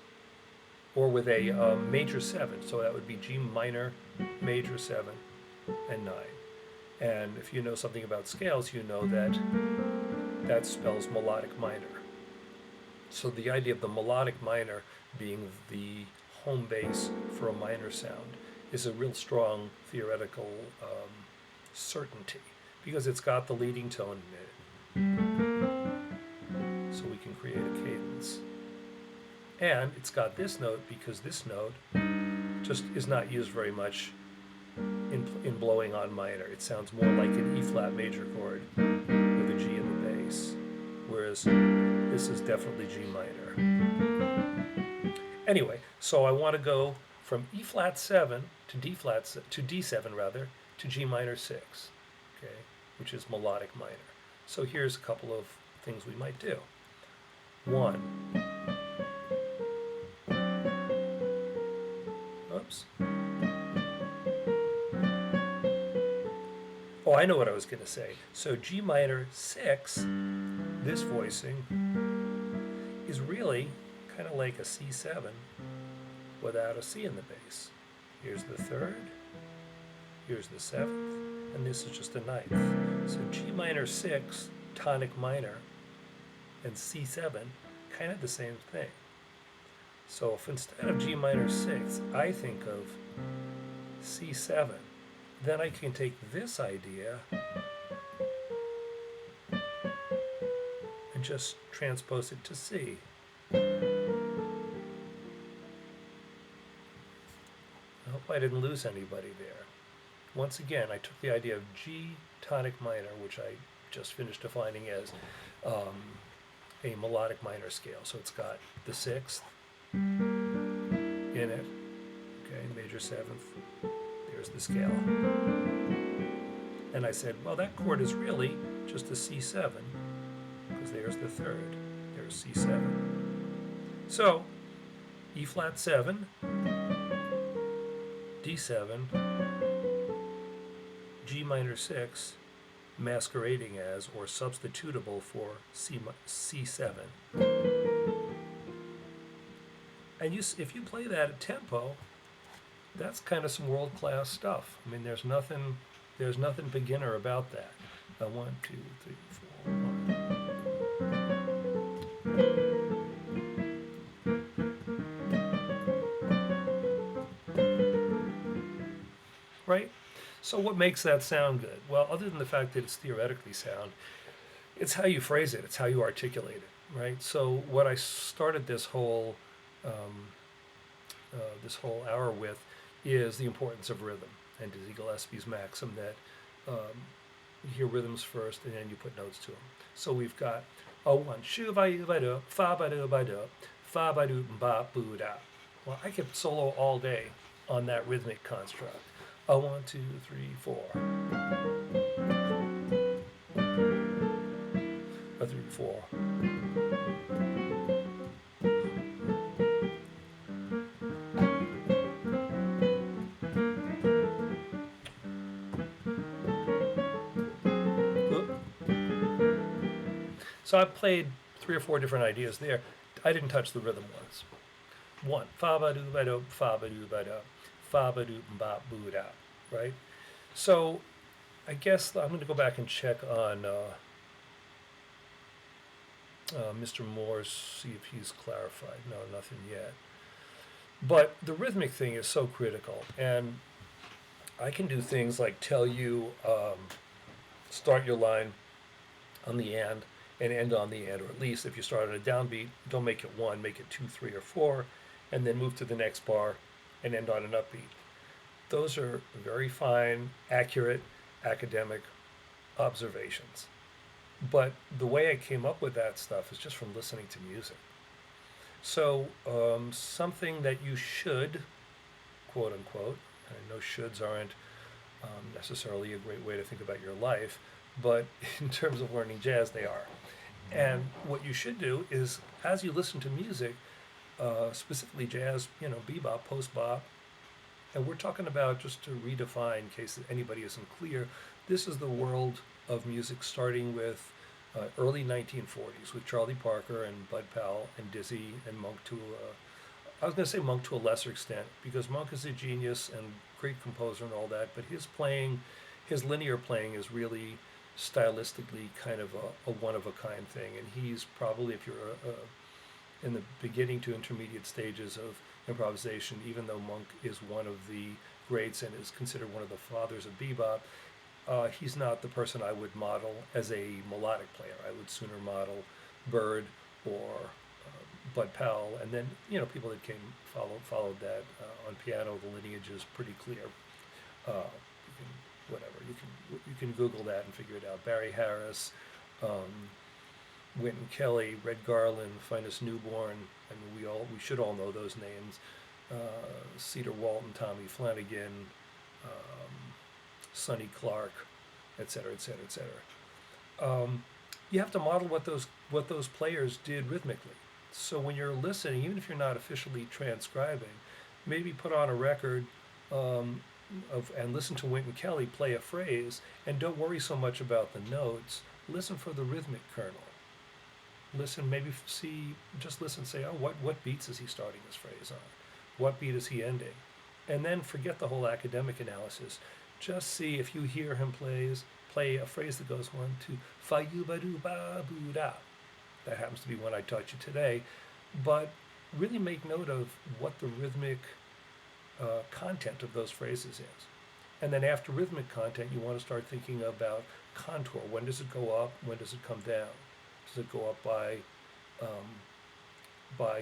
or with a major 7. So that would be G minor, major 7, and 9. And if you know something about scales, you know that that spells melodic minor. So the idea of the melodic minor being the home base for a minor sound is a real strong theoretical certainty, because it's got the leading tone in it. So we can create a cadence. And it's got this note because this note just is not used very much in blowing on minor. It sounds more like an E flat major chord with a G in the bass, whereas this is definitely G minor. Anyway, so I want to go from E flat 7 to D7 rather, to G minor 6, okay, which is melodic minor. So here's a couple of things we might do. 1. Oops. Oh, I know what I was going to say. So G minor 6, this voicing, is really kind of like a C7 without a C in the bass. Here's the third, here's the seventh, and this is just a ninth. So G minor 6, tonic minor, and C7, kind of the same thing. So if instead of G minor 6, I think of C7, then I can take this idea and just transpose it to C. I hope I didn't lose anybody there. Once again, I took the idea of G tonic minor, which I just finished defining as a melodic minor scale. So it's got the sixth in it, okay, major seventh, there's the scale. And I said, well, that chord is really just a C7, because there's the third, there's C7. So, E flat 7, D7, G minor 6, masquerading as or substitutable for C7. And if you play that at tempo, that's kind of some world-class stuff. I mean, there's nothing beginner about that. 1, 2, 3, 4, 1. Right? So what makes that sound good? Well, other than the fact that it's theoretically sound, it's how you phrase it. It's how you articulate it, right? So what I started this whole hour with is the importance of rhythm, and Dizzy Gillespie's maxim that you hear rhythms first and then you put notes to them. So we've got a one, shoo ba doo ba doo, fa ba doo ba doo, fa ba doo ba boo da. Well, I could solo all day on that rhythmic construct. A one, two, three, four. A three, four. So I played three or four different ideas there. I didn't touch the rhythm once. One, fa ba doo ba do, fa ba doo ba do, fa ba doo ba boo da, right? So I guess I'm going to go back and check on Mr. Moore's, see if he's clarified. No, nothing yet. But the rhythmic thing is so critical, and I can do things like tell you start your line on the and end on the end, or at least if you start on a downbeat, don't make it one, make it two, three, or four, and then move to the next bar and end on an upbeat. Those are very fine, accurate, academic observations. But the way I came up with that stuff is just from listening to music. So, something that you should, quote unquote, I know shoulds aren't necessarily a great way to think about your life, but in terms of learning jazz, they are. And what you should do is, as you listen to music, specifically jazz, bebop, post-bop, and we're talking about, just to redefine in case anybody isn't clear, this is the world of music starting with early 1940s with Charlie Parker and Bud Powell and Dizzy and Monk I was going to say Monk to a lesser extent, because Monk is a genius and great composer and all that, but his linear playing is really stylistically kind of a one-of-a-kind thing. And he's probably, if you're in the beginning to intermediate stages of improvisation, even though Monk is one of the greats and is considered one of the fathers of bebop, he's not the person I would model as a melodic player. I would sooner model Bird or Bud Powell, and then people that followed that on piano. The lineage is pretty clear. You can Google that and figure it out. Barry Harris, Wynton Kelly, Red Garland, Finest Newborn. I mean, we should all know those names. Cedar Walton, Tommy Flanagan, Sonny Clark, et cetera, et cetera, et cetera. You have to model what those players did rhythmically. So when you're listening, even if you're not officially transcribing, maybe put on a record and listen to Wynton Kelly play a phrase, and don't worry so much about the notes. Listen for the rhythmic kernel. Listen, just listen, say, oh, what beats is he starting this phrase on? What beat is he ending? And then forget the whole academic analysis. Just see if you hear him play a phrase that goes 1, 2, fa yu ba do ba boo da. That happens to be one I taught you today. But really make note of what the rhythmic content of those phrases is. And then after rhythmic content, you want to start thinking about contour. When does it go up? When does it come down? Does it go up by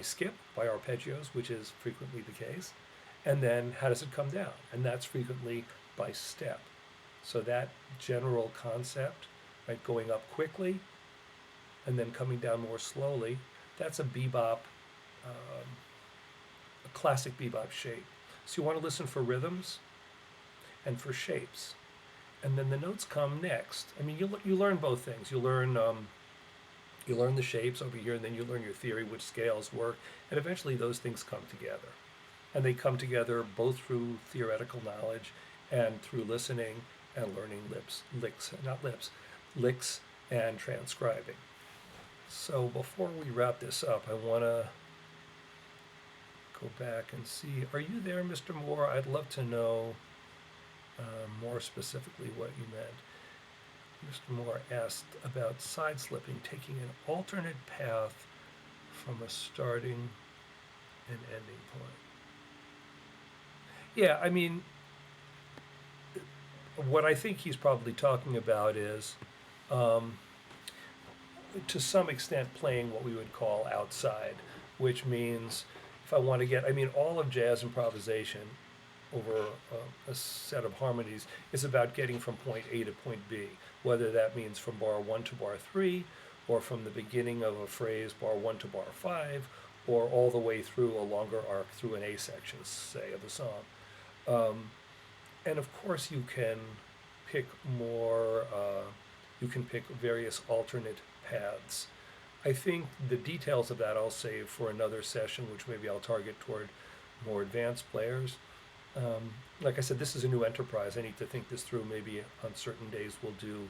skip, by arpeggios, which is frequently the case? And then how does it come down? And that's frequently by step. So that general concept, right, going up quickly and then coming down more slowly, that's a bebop, a classic bebop shape. So you want to listen for rhythms and for shapes. And then the notes come next. I mean, you learn both things. You learn the shapes over here, and then you learn your theory, which scales work, and eventually those things come together. And they come together both through theoretical knowledge and through listening and learning licks and transcribing. So before we wrap this up, I want to go back and see, are you there, Mr. Moore? I'd love to know more specifically what you meant. Mr. Moore asked about side slipping, taking an alternate path from a starting and ending point. Yeah, I mean, what I think he's probably talking about is, to some extent, playing what we would call outside, which means if I want to all of jazz improvisation over a set of harmonies is about getting from point A to point B, whether that means from bar 1 to bar 3, or from the beginning of a phrase, bar 1 to bar 5, or all the way through a longer arc through an A section, say, of the song. And of course, you can pick you can pick various alternate paths. I think the details of that I'll save for another session, which maybe I'll target toward more advanced players. Like I said, this is a new enterprise. I need to think this through. Maybe on certain days we'll do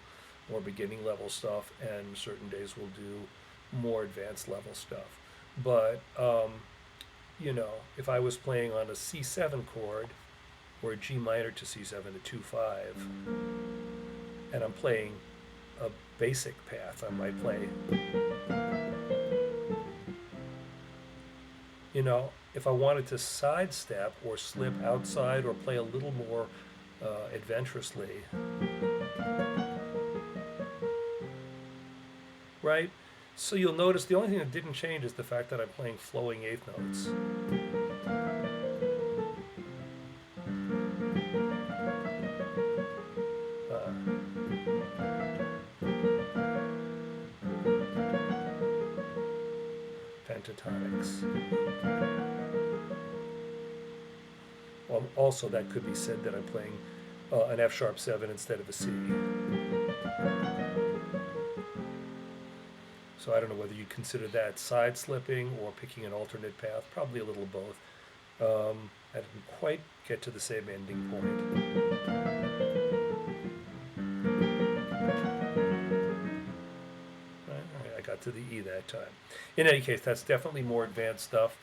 more beginning level stuff, and certain days we'll do more advanced level stuff. But, if I was playing on a C7 chord, or a G minor to C7 to 2/5, and I'm playing a basic path, I might play, if I wanted to sidestep or slip outside or play a little more adventurously, right? So you'll notice the only thing that didn't change is the fact that I'm playing flowing eighth notes. Pentatonics. Well, also that could be said that I'm playing an F sharp 7 instead of a C. So I don't know whether you consider that side slipping or picking an alternate path, probably a little both. I didn't quite get to the same ending point. All right, I got to the E that time. In any case, that's definitely more advanced stuff.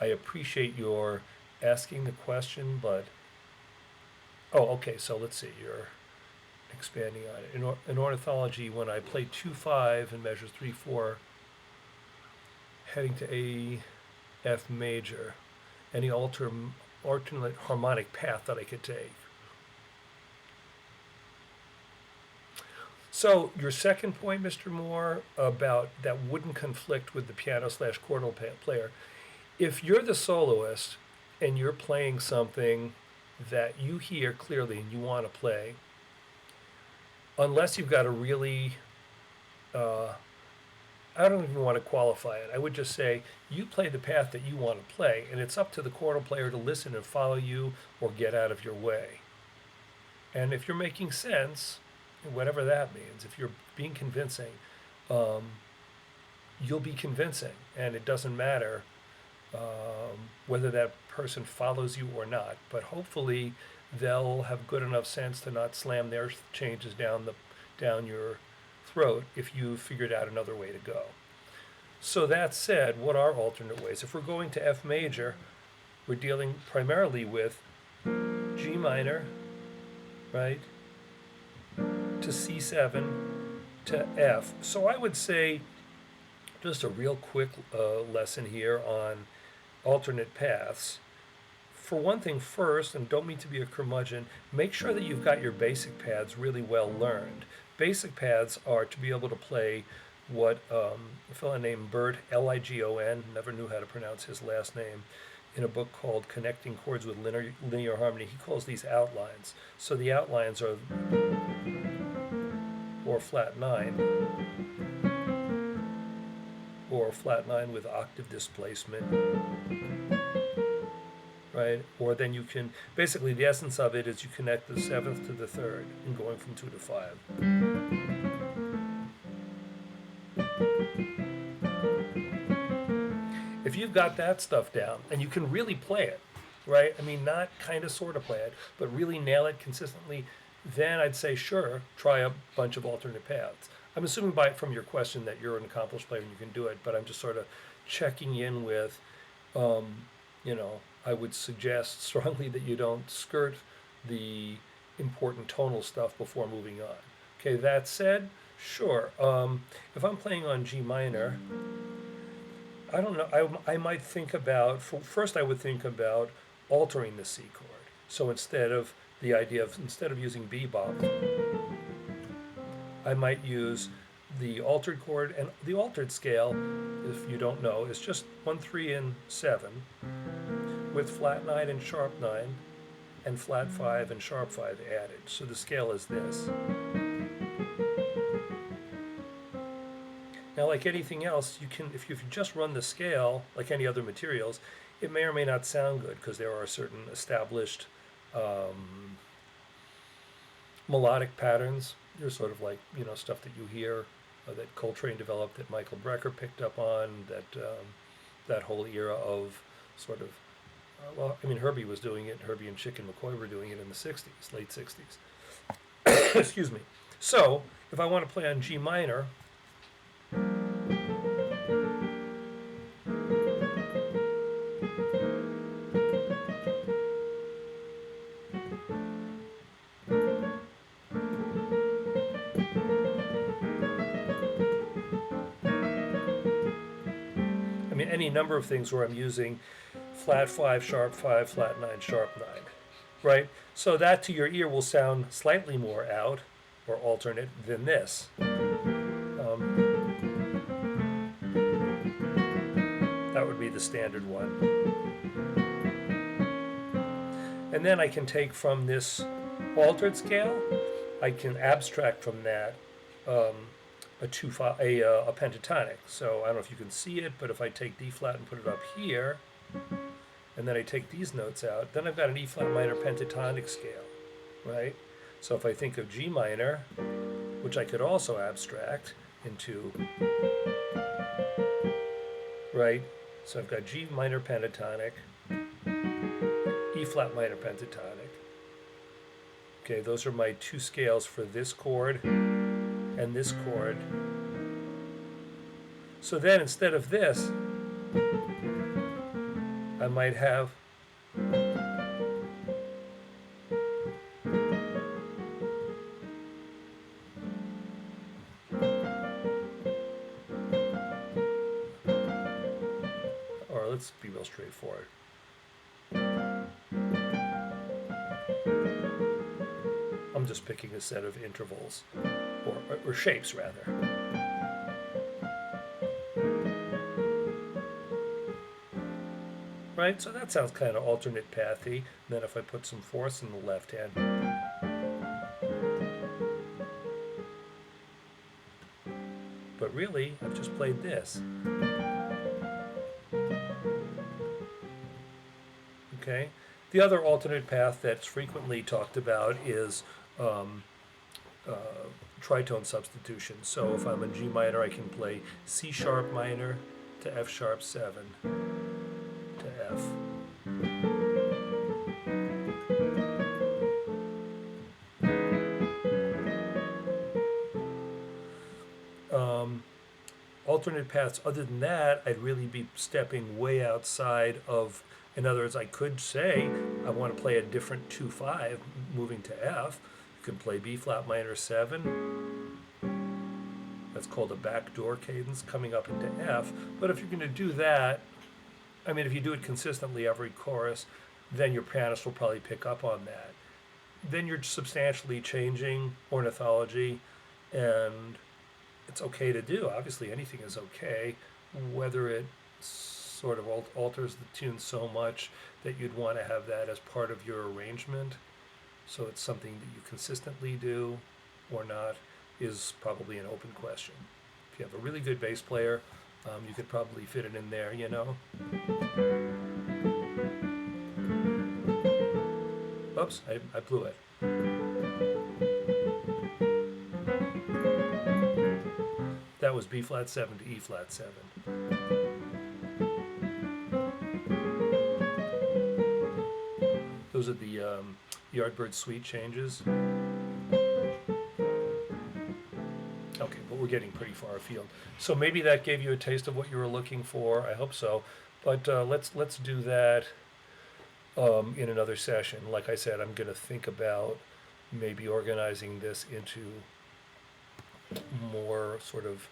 I appreciate your asking the question, but okay, so let's see, you're expanding on it. In ornithology, when I play 2/5 and measures 3/4, heading to A, F major, any alternate harmonic path that I could take. So your second point, Mr. Moore, about that wouldn't conflict with the piano/chordal player. If you're the soloist and you're playing something that you hear clearly and you want to play, unless you've got a really, I don't even want to qualify it. I would just say you play the path that you want to play, and it's up to the chordal player to listen and follow you or get out of your way. And if you're making sense, whatever that means, if you're being convincing, you'll be convincing, and it doesn't matter whether that person follows you or not. But hopefully they'll have good enough sense to not slam their changes down your throat if you figured out another way to go. So that said, what are alternate ways? If we're going to F major, we're dealing primarily with G minor, right, to C7 to F. So I would say, just a real quick lesson here on alternate paths. For one thing, first, and don't mean to be a curmudgeon, make sure that you've got your basic paths really well learned. Basic paths are to be able to play what a fellow named Bert, Ligon, never knew how to pronounce his last name, in a book called Connecting Chords with Linear Harmony, he calls these outlines. So the outlines are or flat 9, or flat 9 with octave displacement, right? Or then you can, basically the essence of it is you connect the 7th to the 3rd and going from 2 to 5. If you've got that stuff down, and you can really play it, right? I mean, not kind of sort of play it, but really nail it consistently, then I'd say, sure, try a bunch of alternate paths. I'm assuming from your question that you're an accomplished player and you can do it, but I'm just sort of checking in with, I would suggest strongly that you don't skirt the important tonal stuff before moving on. Okay, that said, sure. If I'm playing on G minor, I don't know, I might think about, first I would think about altering the C chord. So instead of using bebop, I might use the altered chord, and the altered scale, if you don't know, is just 1, 3, and 7 with flat 9 and sharp 9 and flat 5 and sharp 5 added. So the scale is this. Now, like anything else, you can, if you just run the scale, like any other materials, it may or may not sound good because there are certain established melodic patterns. There's sort of like, stuff that you hear that Coltrane developed, that Michael Brecker picked up on, that whole era of sort of, well, I mean, Herbie was doing it. Herbie and Chick and McCoy were doing it in the 60s, late 60s. Excuse me. So, if I want to play on G minor, I mean, any number of things where I'm using flat 5, sharp 5, flat 9, sharp 9, right? So that to your ear will sound slightly more out or alternate than this. That would be the standard one. And then I can take from this altered scale, I can abstract from that a pentatonic. So I don't know if you can see it, but if I take D flat and put it up here, and then I take these notes out, then I've got an E flat minor pentatonic scale, right? So if I think of G minor, which I could also abstract into, right? So I've got G minor pentatonic, E flat minor pentatonic. Okay, those are my two scales for this chord and this chord. So then instead of this, I might have or let's be real straightforward. I'm just picking a set of intervals, or shapes rather. Right, so that sounds kind of alternate pathy. And then if I put some force in the left hand, but really, I've just played this. Okay, the other alternate path that's frequently talked about is tritone substitution. So if I'm in G minor, I can play C sharp minor to F sharp 7 to F. Alternate paths other than that, I'd really be stepping way outside of, in other words, I could say I want to play a different 2-5 moving to F. You can play B flat minor 7. That's called a backdoor cadence coming up into F. But if you're going to do that, I mean, if you do it consistently every chorus, then your pianist will probably pick up on that. Then you're substantially changing ornithology, and it's okay to do. Obviously, anything is okay, whether it sort of alters the tune so much that you'd want to have that as part of your arrangement, so it's something that you consistently do or not, is probably an open question. If you have a really good bass player, you could probably fit it in there, Oops, I blew it. That was B flat 7 to E flat 7. Those are the Yardbird Suite changes. Okay, but we're getting pretty far afield. So maybe that gave you a taste of what you were looking for. I hope so. But let's do that in another session. Like I said, I'm going to think about maybe organizing this into more sort of,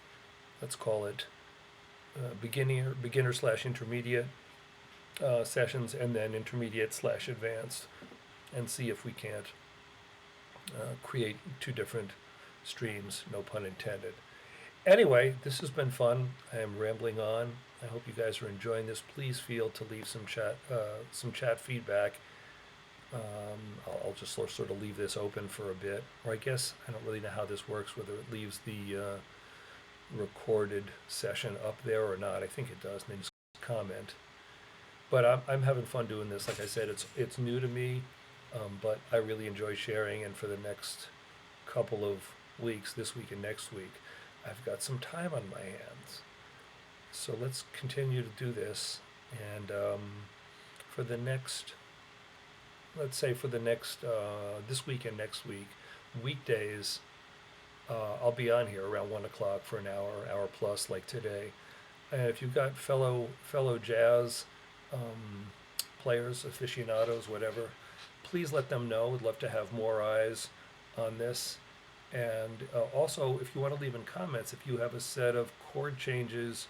let's call it beginner slash intermediate sessions, and then intermediate slash advanced, and see if we can't create two different streams, no pun intended. Anyway, this has been fun. I am rambling on. I hope you guys are enjoying this. Please feel to leave some chat feedback. I'll just sort of leave this open for a bit, or I guess I don't really know how this works, whether it leaves the recorded session up there or not. I think it does, and then just comment. But I'm having fun doing this. Like I said, it's new to me, but I really enjoy sharing. And for the next couple of weeks, this week and next week, I've got some time on my hands. So let's continue to do this. And for the next, let's say for the next, this week and next week, weekdays, I'll be on here around 1 o'clock for an hour plus, like today. And if you've got fellow jazz um, players, aficionados, whatever, please let them know. We'd love to have more eyes on this. And also, if you want to leave in comments, if you have a set of chord changes